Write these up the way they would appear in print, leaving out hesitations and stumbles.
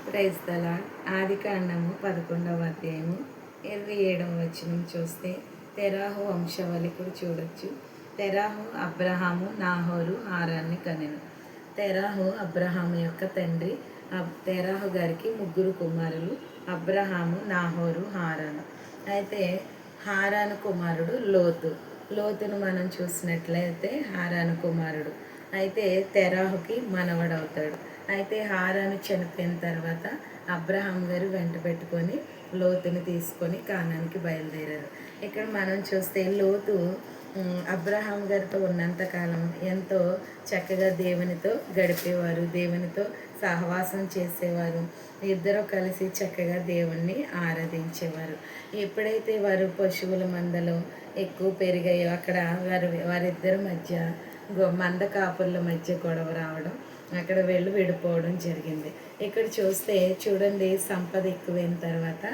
Praise the lord. ఆదికాండము 11వ అధ్యాయము 27వ వచనం చూస్తే తెరాహు వంశవళికుడు చూడొచ్చు. తెరాహు అబ్రహాము నాహోరు హారాన్ని కనెను. తెరాహు అబ్రహాము యొక్క తండ్రి. తెరాహు గారికి ముగ్గురు కుమారులు, అబ్రహాము, నాహోరు, హారాను. అయితే హారాను కుమారుడు లోతు. లోతును మనం చూసినట్లయితే హారాను కుమారుడు. అయితే తెరాహుకి మనవడవుతాడు. అయితే హారాను చనిపోయిన తర్వాత అబ్రహాం గారు వెంట పెట్టుకొని లోతుని తీసుకొని కానానికి బయలుదేరారు. ఇక్కడ మనం చూస్తే లోతు అబ్రహాం గారితో ఉన్నంతకాలం ఎంతో చక్కగా దేవునితో గడిపేవారు, దేవునితో సహవాసం చేసేవారు. ఇద్దరు కలిసి చక్కగా దేవుణ్ణి ఆరాధించేవారు. ఎప్పుడైతే వారు పశువుల మందలో ఎక్కువ పెరిగాయో అక్కడ వారిద్దరి మధ్య మంద కాపుర్ల మధ్య గొడవ రావడం, అక్కడ విడిపోవడం జరిగింది. ఇక్కడ చూడండి, సంపద ఎక్కువైన తర్వాత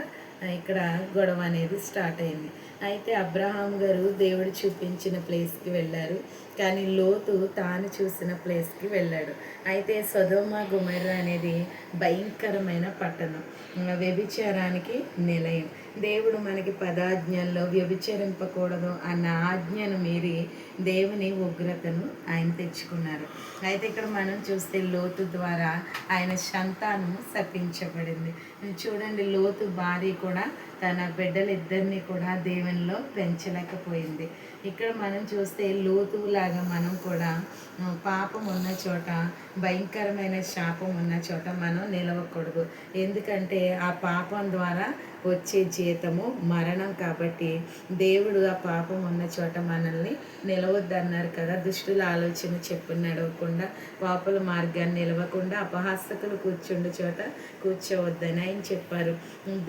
ఇక్కడ గొడవ అనేది స్టార్ట్ అయింది. అయితే అబ్రహాం గారు దేవుడు చూపించిన ప్లేస్కి వెళ్ళారు, కానీ లోతు తాను చూసిన ప్లేస్కి వెళ్ళాడు. అయితే సొదొమ గొమొర్రా అనేది భయంకరమైన పట్టణం, వ్యభిచారానికి నిలయం. దేవుడు మనకి పదాజ్ఞల్లో వ్యభిచరింపకూడదు అన్న ఆజ్ఞను మీరి దేవుని ఉగ్రతను ఆయన తెచ్చుకున్నారు. అయితే ఇక్కడ మనం చూస్తే లోతు ద్వారా ఆయన సంతానం శపించబడింది. చూడండి, లోతు భార్య కూడా తన బిడ్డలిద్దరినీ కూడా దేవునిలో పెంచలేకపోయింది. ఇక్కడ మనం చూస్తే లోతులాగా మనం కూడా పాపం ఉన్న చోట, భయంకరమైన శాపం ఉన్న చోట మనం నిలవకూడదు. ఎందుకంటే ఆ పాపం ద్వారా వచ్చే జీతము మరణం. కాబట్టి దేవుడు ఆ పాపం ఉన్న చోట మనల్ని నిలవద్దన్నారు కదా. దుష్టుల ఆలోచన చెప్పుని నడవకుండా, పాపుల మార్గాన్ని నిలవకుండా, అపహాసకులు కూర్చుండే చోట కూర్చోవద్దని ఆయన చెప్పారు.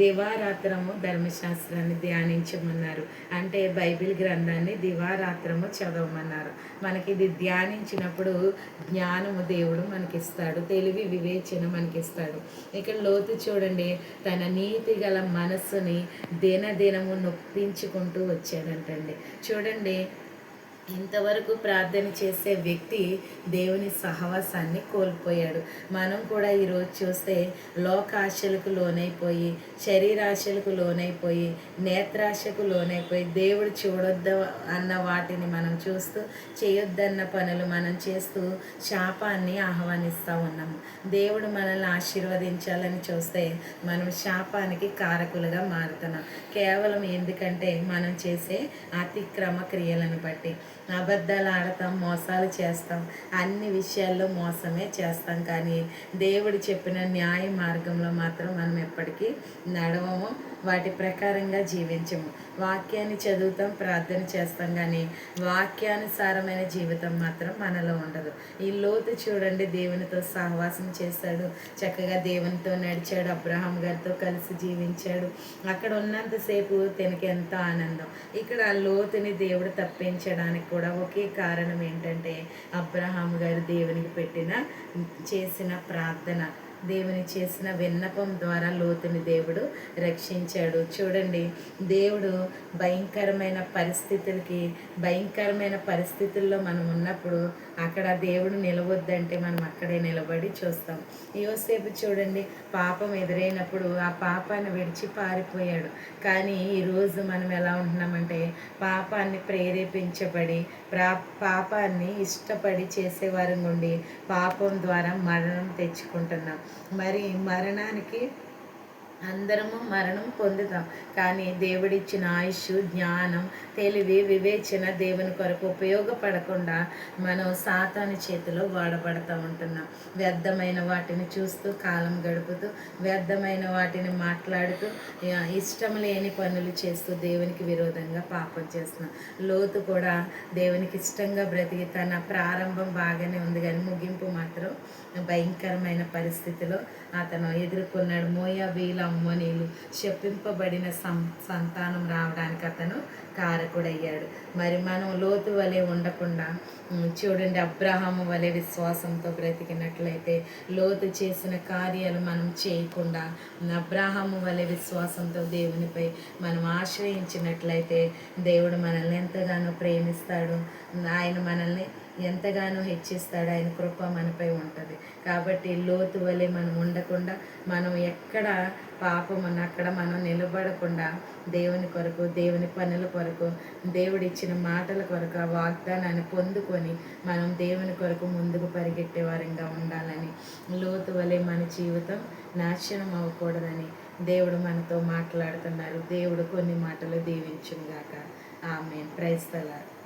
దివారాత్రము ధర్మశాస్త్రాన్ని ధ్యానించమన్నారు. అంటే బైబిల్ గ్రంథాన్ని దివారాత్రము చదవమన్నారు. మనకి ఇది ధ్యానించినప్పుడు జ్ఞానము దేవుడు మనకిస్తాడు, తెలివి వివేచన మనకిస్తాడు. ఇక్కడ లోతు చూడండి, తన నీతి గల మనస్సుని దినదినము నొప్పించుకుంటూ వచ్చాడంటండి. చూడండి, ఇంతవరకు ప్రార్థన చేసే వ్యక్తి దేవుని సహవాసాన్ని కోల్పోయాడు. మనం కూడా ఈరోజు చూస్తే లోకాశలకు లోనైపోయి, శరీరాశలకు లోనైపోయి, నేత్రాశకు లోనైపోయి, దేవుడు చూడొద్దు అన్న వాటిని మనం చూస్తూ, చేయొద్దన్న పనులు మనం చేస్తూ శాపాన్ని ఆహ్వానిస్తూ ఉన్నాము. దేవుడు మనల్ని ఆశీర్వదించాలని చూస్తే మనం శాపానికి కారకులుగా మారుతున్నాం. కేవలం ఎందుకంటే మనం చేసే అతిక్రమ క్రియలను బట్టి. అబద్ధాలు ఆడతాం, మోసాలు చేస్తాం, అన్ని విషయాల్లో మోసమే చేస్తాం. కానీ దేవుడు చెప్పిన న్యాయ మార్గంలో మాత్రం మనం ఎప్పటికీ నడవము, వాటి ప్రకారంగా జీవించము. వాక్యాన్ని చదువుతాం, ప్రార్థన చేస్తాం, కానీ వాక్యానుసారమైన జీవితం మాత్రం మనలో ఉండదు. ఈ లోతు చూడండి, దేవునితో సహవాసం చేశాడు, చక్కగా దేవునితో నడిచాడు, అబ్రహాం గారితో కలిసి జీవించాడు. అక్కడ ఉన్నంతసేపు తనకి ఎంతో ఆనందం. ఇక్కడ ఆ లోతుని దేవుడు తప్పించడానికి కూడా ఒకే కారణం ఏంటంటే అబ్రహాం గారు దేవునికి చేసిన ప్రార్థన, దేవుని చేసిన విన్నపం ద్వారా లోతుని దేవుడు రక్షించాడు. చూడండి, దేవుడు భయంకరమైన పరిస్థితుల్లో మనం ఉన్నప్పుడు అక్కడ దేవుడు నిలవద్దంటే మనం అక్కడే నిలబడి చూస్తాం. యోసేపు చూడండి, పాపం ఎదురైనప్పుడు ఆ పాపాన్ని విడిచి పారిపోయాడు. కానీ ఈరోజు మనం ఎలా ఉంటున్నామంటే పాపాన్ని ప్రేరేపించబడి, పాపాన్ని ఇష్టపడి చేసేవారి నుండి పాపం ద్వారా మరణం తెచ్చుకుంటున్నాం. మరి మరణానికి అందరము మరణం పొందుతాం, కానీ దేవుడిచ్చిన ఆయుష్, జ్ఞానం, తెలివి, వివేచన దేవుని కొరకు ఉపయోగపడకుండా మనం సాతాను చేతిలో వాడబడతా ఉంటున్నాం. వ్యర్థమైన వాటిని చూస్తూ కాలం గడుపుతూ, వ్యర్థమైన వాటిని మాట్లాడుతూ, ఇష్టం లేని పనులు చేస్తూ దేవునికి విరోధంగా పాపం చేస్తున్నాం. లోతు కూడా దేవునికి ఇష్టంగా బ్రతికి తన ప్రారంభం బాగానే ఉంది, కానీ ముగింపు మాత్రం భయంకరమైన పరిస్థితిలో అతను ఎదుర్కొన్నాడు. మోయాబీల అమ్మోనీలు శపింపబడిన సంతానం రావడానికి అతను కారకుడయ్యాడు. మరి మనం లోతు వలె ఉండకుండా చూడండి, అబ్రహాము వలె విశ్వాసంతో బ్రతికినట్లయితే, లోతు చేసిన కార్యాలు మనం చేయకుండా అబ్రహాము వలె విశ్వాసంతో దేవునిపై మనం ఆశ్రయించినట్లయితే దేవుడు మనల్ని ఎంతగానో ప్రేమిస్తాడు. ఆయన మనల్ని ఎంతగానో హెచ్చిస్తాడు. ఆయన కృప మనపై ఉంటుంది. కాబట్టి లోతు వలె మనం ఉండకుండా, మనం ఎక్కడ పాపం అక్కడ మనం నిలబడకుండా దేవుని కొరకు, దేవుని పనుల కొరకు, దేవుడిచ్చిన మాటల కొరకు, ఆ వాగ్దానాన్ని పొందుకొని మనం దేవుని కొరకు ముందుకు పరిగెట్టే వారంగా ఉండాలని, లోతు వలె మన జీవితం నాశనం అవ్వకూడదని దేవుడు మనతో మాట్లాడుతున్నారు. దేవుడు కొన్ని మాటలు దీవించుగాక. ఆమేన్. Praise the lord.